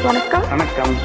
வணக்கம். வணக்கம்.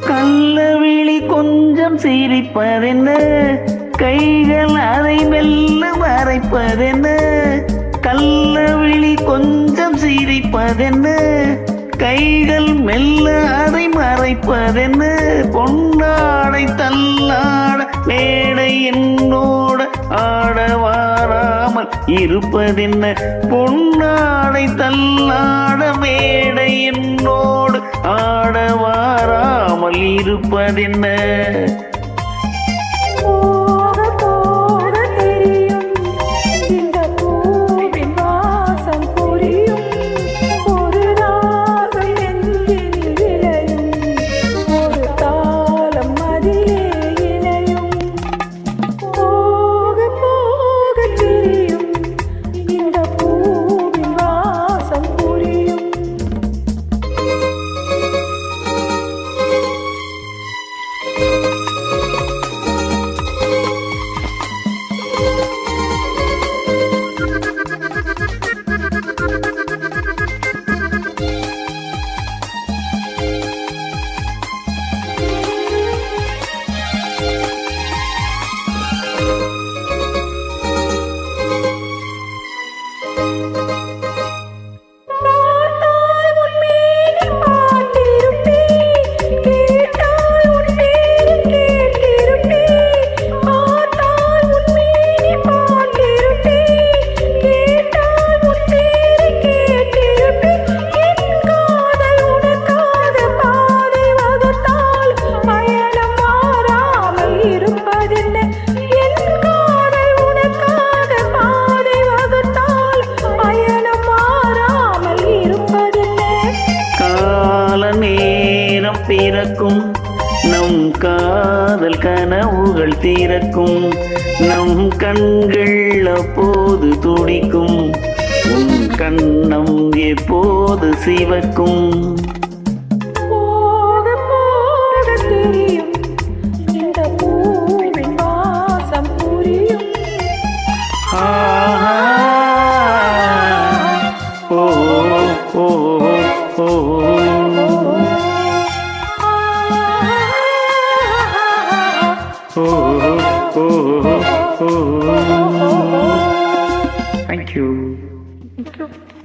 கள்ளவிழி கொஞ்சம் சிரிப்பதென்ன, கைகள் அதை மெல்ல மறைப்பதென்ன. கள்ளவிழி கொஞ்சம் சிரிப்பதென்ன, கைகள் மெல்ல அதை மறைப்பதென்ன. பொன்னாடை தள்ளாட மேடை என்னோட ஆட வாராமல் இருப்பதென்ன. பொன்னாடை தள்ளாட மேடை என்னோடு ஆட வாராமல் இருப்பதென்ன. பிறக்கும் நம் காதல் கனவுகள் தீரக்கும். நம் கண்கள் அப்போது துடிக்கும், உன் கண்ணம் எப்போது சிவக்கும். Thank you. Thank you.